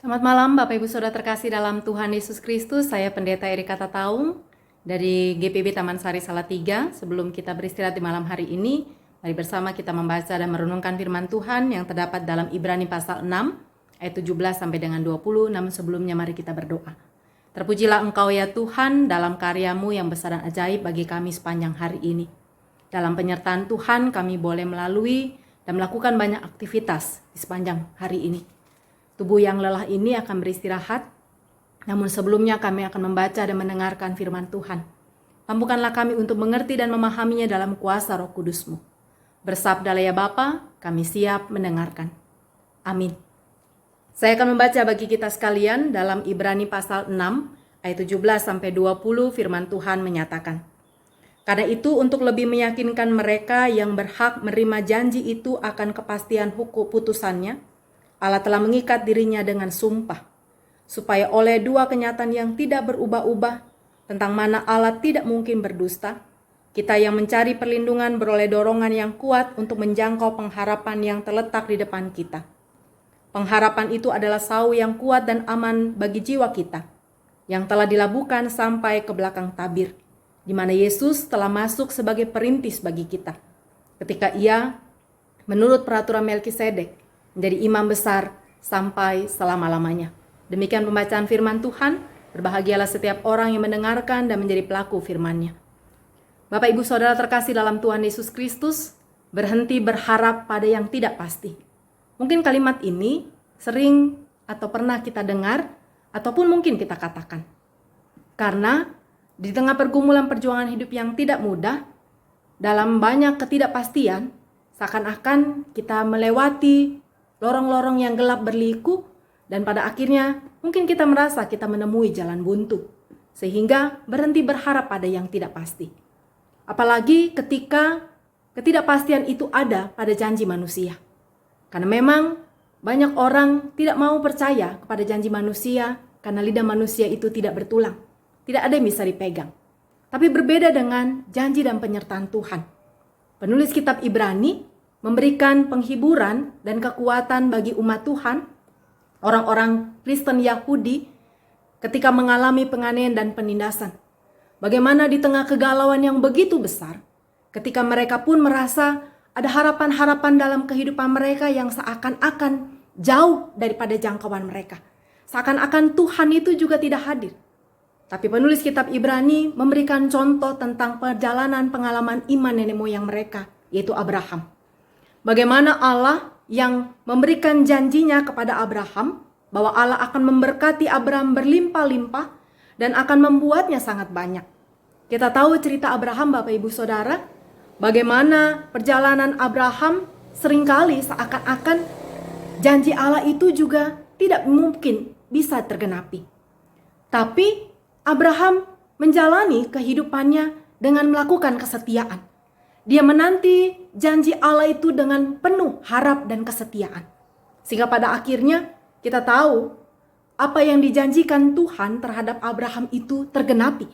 Selamat malam Bapak Ibu Saudara terkasih dalam Tuhan Yesus Kristus. Saya Pendeta Erika Tataung dari GPB Taman Sari Salatiga. Sebelum kita beristirahat di malam hari ini, mari bersama kita membaca dan merenungkan firman Tuhan yang terdapat dalam Ibrani pasal 6 ayat 17 sampai dengan 20. Namun sebelumnya mari kita berdoa. Terpujilah Engkau ya Tuhan dalam karya-Mu yang besar dan ajaib bagi kami sepanjang hari ini. Dalam penyertaan Tuhan kami boleh melalui dan melakukan banyak aktivitas di sepanjang hari ini. Tubuh yang lelah ini akan beristirahat, namun sebelumnya kami akan membaca dan mendengarkan firman Tuhan. Mampukanlah kami untuk mengerti dan memahaminya dalam kuasa Roh Kudus-Mu. Bersabdalah ya Bapa, kami siap mendengarkan. Amin. Saya akan membaca bagi kita sekalian dalam Ibrani pasal 6 ayat 17 sampai 20 firman Tuhan menyatakan. Karena itu untuk lebih meyakinkan mereka yang berhak menerima janji itu akan kepastian hukum putusannya, Allah telah mengikat dirinya dengan sumpah, supaya oleh dua kenyataan yang tidak berubah-ubah, tentang mana Allah tidak mungkin berdusta, kita yang mencari perlindungan beroleh dorongan yang kuat untuk menjangkau pengharapan yang terletak di depan kita. Pengharapan itu adalah sau yang kuat dan aman bagi jiwa kita, yang telah dilabuhkan sampai ke belakang tabir, di mana Yesus telah masuk sebagai perintis bagi kita, ketika Ia, menurut peraturan Melkisedek, menjadi imam besar sampai selama-lamanya. Demikian pembacaan firman Tuhan. Berbahagialah setiap orang yang mendengarkan dan menjadi pelaku firman-Nya. Bapak Ibu Saudara terkasih dalam Tuhan Yesus Kristus, berhenti berharap pada yang tidak pasti. Mungkin kalimat ini sering atau pernah kita dengar ataupun mungkin kita katakan. Karena di tengah pergumulan perjuangan hidup yang tidak mudah, dalam banyak ketidakpastian, seakan-akan kita melewati lorong-lorong yang gelap berliku, dan pada akhirnya mungkin kita merasa kita menemui jalan buntu, sehingga berhenti berharap pada yang tidak pasti. Apalagi ketika ketidakpastian itu ada pada janji manusia. Karena memang banyak orang tidak mau percaya kepada janji manusia, karena lidah manusia itu tidak bertulang, tidak ada yang bisa dipegang. Tapi berbeda dengan janji dan penyertaan Tuhan. Penulis kitab Ibrani memberikan penghiburan dan kekuatan bagi umat Tuhan, orang-orang Kristen Yahudi, ketika mengalami penganiayaan dan penindasan. Bagaimana di tengah kegalauan yang begitu besar, ketika mereka pun merasa ada harapan-harapan dalam kehidupan mereka yang seakan-akan jauh daripada jangkauan mereka. Seakan-akan Tuhan itu juga tidak hadir. Tapi penulis kitab Ibrani memberikan contoh tentang perjalanan pengalaman iman nenek moyang mereka, yaitu Abraham. Bagaimana Allah yang memberikan janjinya kepada Abraham bahwa Allah akan memberkati Abraham berlimpah-limpah dan akan membuatnya sangat banyak. Kita tahu cerita Abraham Bapak Ibu Saudara, bagaimana perjalanan Abraham seringkali seakan-akan janji Allah itu juga tidak mungkin bisa tergenapi. Tapi Abraham menjalani kehidupannya dengan melakukan kesetiaan. Dia menanti janji Allah itu dengan penuh harap dan kesetiaan. Sehingga pada akhirnya kita tahu apa yang dijanjikan Tuhan terhadap Abraham itu tergenapi.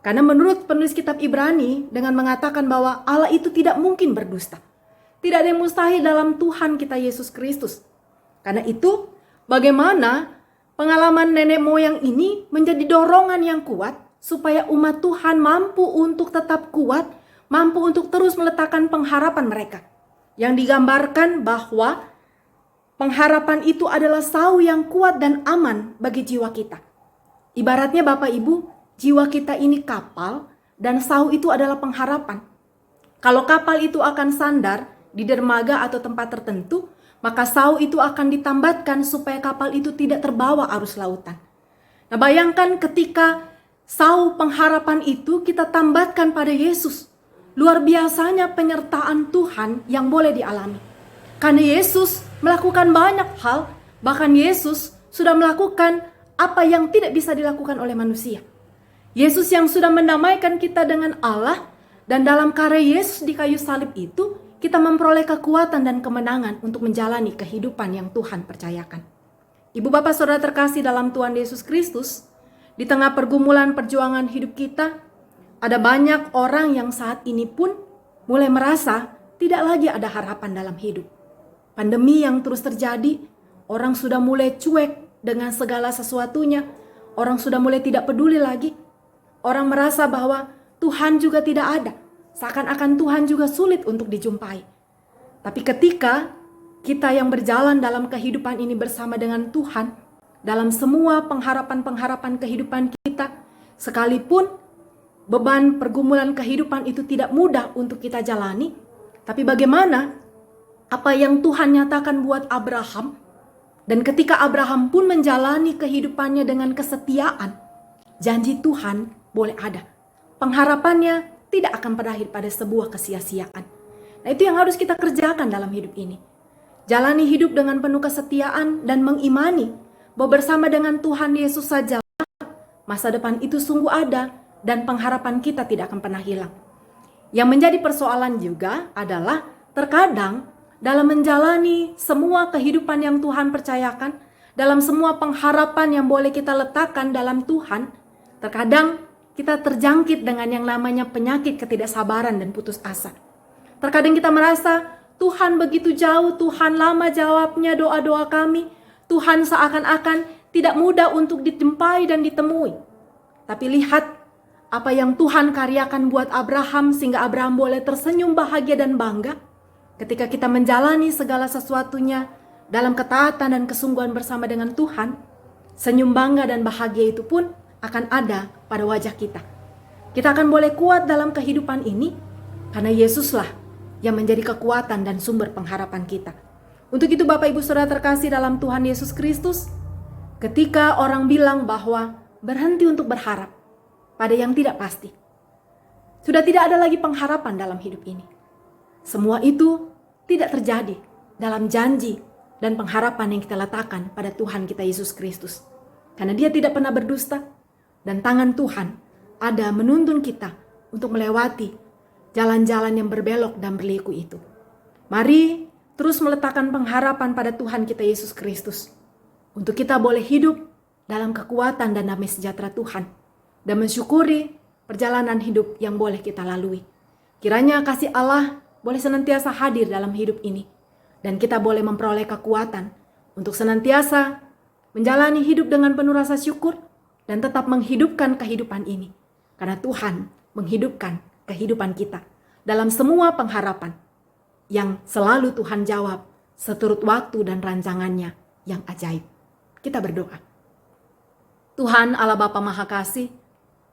Karena menurut penulis kitab Ibrani dengan mengatakan bahwa Allah itu tidak mungkin berdusta. Tidak ada yang mustahil dalam Tuhan kita Yesus Kristus. Karena itu bagaimana pengalaman nenek moyang ini menjadi dorongan yang kuat supaya umat Tuhan mampu untuk tetap kuat, mampu untuk terus meletakkan pengharapan mereka. Yang digambarkan bahwa pengharapan itu adalah sau yang kuat dan aman bagi jiwa kita. Ibaratnya Bapak Ibu, jiwa kita ini kapal dan sau itu adalah pengharapan. Kalau kapal itu akan sandar di dermaga atau tempat tertentu, maka sau itu akan ditambatkan supaya kapal itu tidak terbawa arus lautan. Nah, bayangkan ketika sau pengharapan itu kita tambatkan pada Yesus. Luar biasanya penyertaan Tuhan yang boleh dialami. Karena Yesus melakukan banyak hal, bahkan Yesus sudah melakukan apa yang tidak bisa dilakukan oleh manusia. Yesus yang sudah mendamaikan kita dengan Allah, dan dalam karya Yesus di kayu salib itu, kita memperoleh kekuatan dan kemenangan untuk menjalani kehidupan yang Tuhan percayakan. Ibu bapak saudara terkasih dalam Tuhan Yesus Kristus, di tengah pergumulan perjuangan hidup kita, ada banyak orang yang saat ini pun mulai merasa tidak lagi ada harapan dalam hidup. Pandemi yang terus terjadi, orang sudah mulai cuek dengan segala sesuatunya. Orang sudah mulai tidak peduli lagi. Orang merasa bahwa Tuhan juga tidak ada. Seakan-akan Tuhan juga sulit untuk dijumpai. Tapi ketika kita yang berjalan dalam kehidupan ini bersama dengan Tuhan, dalam semua pengharapan-pengharapan kehidupan kita, sekalipun beban pergumulan kehidupan itu tidak mudah untuk kita jalani, tapi bagaimana apa yang Tuhan nyatakan buat Abraham, dan ketika Abraham pun menjalani kehidupannya dengan kesetiaan, janji Tuhan boleh ada. Pengharapannya tidak akan berakhir pada sebuah kesia-siaan. Nah, itu yang harus kita kerjakan dalam hidup ini. Jalani hidup dengan penuh kesetiaan dan mengimani bahwa bersama dengan Tuhan Yesus saja masa depan itu sungguh ada dan pengharapan kita tidak akan pernah hilang. Yang menjadi persoalan juga adalah terkadang dalam menjalani semua kehidupan yang Tuhan percayakan, dalam semua pengharapan yang boleh kita letakkan dalam Tuhan, terkadang kita terjangkit dengan yang namanya penyakit ketidaksabaran dan putus asa. Terkadang kita merasa Tuhan begitu jauh, Tuhan lama jawabnya doa-doa kami, Tuhan seakan-akan tidak mudah untuk dijumpai dan ditemui. Tapi lihat apa yang Tuhan karyakan buat Abraham sehingga Abraham boleh tersenyum bahagia dan bangga. Ketika kita menjalani segala sesuatunya dalam ketaatan dan kesungguhan bersama dengan Tuhan, senyum bangga dan bahagia itu pun akan ada pada wajah kita. Kita akan boleh kuat dalam kehidupan ini karena Yesuslah yang menjadi kekuatan dan sumber pengharapan kita. Untuk itu Bapak Ibu Saudara terkasih dalam Tuhan Yesus Kristus, ketika orang bilang bahwa berhenti untuk berharap pada yang tidak pasti, sudah tidak ada lagi pengharapan dalam hidup ini. Semua itu tidak terjadi dalam janji dan pengharapan yang kita letakkan pada Tuhan kita Yesus Kristus. Karena Dia tidak pernah berdusta dan tangan Tuhan ada menuntun kita untuk melewati jalan-jalan yang berbelok dan berliku itu. Mari terus meletakkan pengharapan pada Tuhan kita Yesus Kristus, untuk kita boleh hidup dalam kekuatan dan damai sejahtera Tuhan, dan mensyukuri perjalanan hidup yang boleh kita lalui. Kiranya kasih Allah boleh senantiasa hadir dalam hidup ini, dan kita boleh memperoleh kekuatan untuk senantiasa menjalani hidup dengan penuh rasa syukur, dan tetap menghidupkan kehidupan ini. Karena Tuhan menghidupkan kehidupan kita dalam semua pengharapan yang selalu Tuhan jawab seturut waktu dan rancangannya yang ajaib. Kita berdoa. Tuhan Allah Bapa Maha Kasih,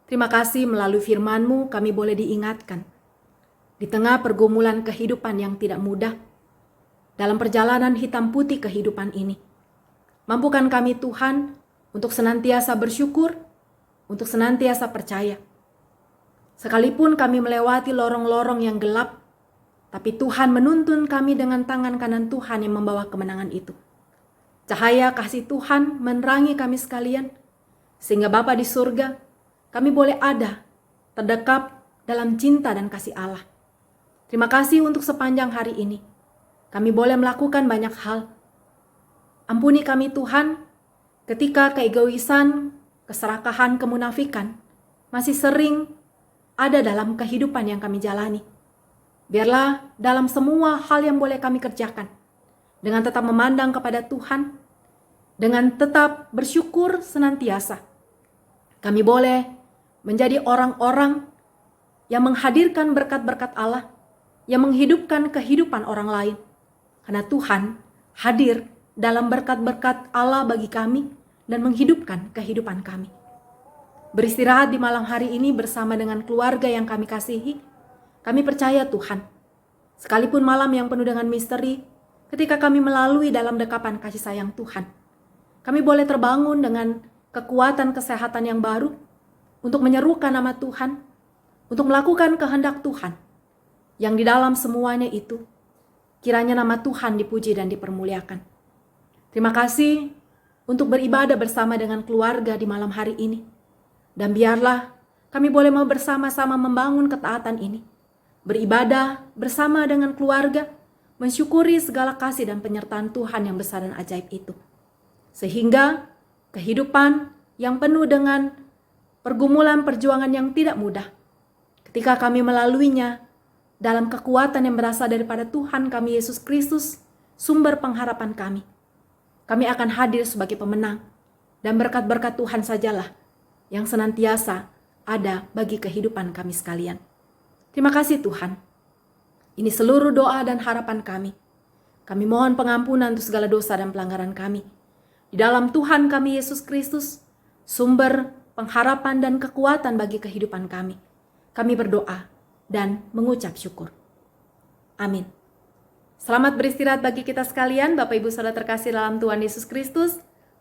terima kasih melalui firman-Mu kami boleh diingatkan di tengah pergumulan kehidupan yang tidak mudah, dalam perjalanan hitam putih kehidupan ini. Mampukan kami Tuhan untuk senantiasa bersyukur, untuk senantiasa percaya. Sekalipun kami melewati lorong-lorong yang gelap, tapi Tuhan menuntun kami dengan tangan kanan Tuhan yang membawa kemenangan itu. Cahaya kasih Tuhan menerangi kami sekalian, sehingga Bapa di surga, kami boleh ada, terdekap dalam cinta dan kasih Allah. Terima kasih untuk sepanjang hari ini. Kami boleh melakukan banyak hal. Ampuni kami Tuhan, ketika keegoisan, keserakahan, kemunafikan masih sering ada dalam kehidupan yang kami jalani. Biarlah dalam semua hal yang boleh kami kerjakan, dengan tetap memandang kepada Tuhan, dengan tetap bersyukur senantiasa, kami boleh menjadi orang-orang yang menghadirkan berkat-berkat Allah, yang menghidupkan kehidupan orang lain. Karena Tuhan hadir dalam berkat-berkat Allah bagi kami dan menghidupkan kehidupan kami. Beristirahat di malam hari ini bersama dengan keluarga yang kami kasihi. Kami percaya Tuhan, sekalipun malam yang penuh dengan misteri, ketika kami melalui dalam dekapan kasih sayang Tuhan, kami boleh terbangun dengan kekuatan kesehatan yang baru untuk menyerukan nama Tuhan, untuk melakukan kehendak Tuhan, yang di dalam semuanya itu, kiranya nama Tuhan dipuji dan dipermuliakan. Terima kasih untuk beribadah bersama dengan keluarga di malam hari ini. Dan biarlah kami boleh mau bersama-sama membangun ketaatan ini. Beribadah bersama dengan keluarga, mensyukuri segala kasih dan penyertaan Tuhan yang besar dan ajaib itu. Sehingga kehidupan yang penuh dengan pergumulan perjuangan yang tidak mudah, ketika kami melaluinya dalam kekuatan yang berasal daripada Tuhan kami Yesus Kristus, sumber pengharapan kami akan hadir sebagai pemenang dan berkat-berkat Tuhan sajalah yang senantiasa ada bagi kehidupan kami sekalian. Terima kasih Tuhan. Ini seluruh doa dan harapan kami. Kami mohon pengampunan untuk segala dosa dan pelanggaran kami. Di dalam Tuhan kami Yesus Kristus, sumber pengharapan dan kekuatan bagi kehidupan kami. Kami berdoa dan mengucap syukur. Amin. Selamat beristirahat bagi kita sekalian, Bapak Ibu Saudara terkasih dalam Tuhan Yesus Kristus.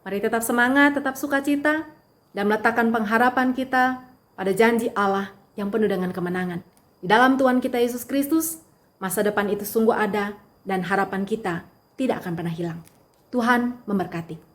Mari tetap semangat, tetap sukacita, dan meletakkan pengharapan kita pada janji Allah yang penuh dengan kemenangan. Di dalam Tuhan kita Yesus Kristus, masa depan itu sungguh ada dan harapan kita tidak akan pernah hilang. Tuhan memberkati.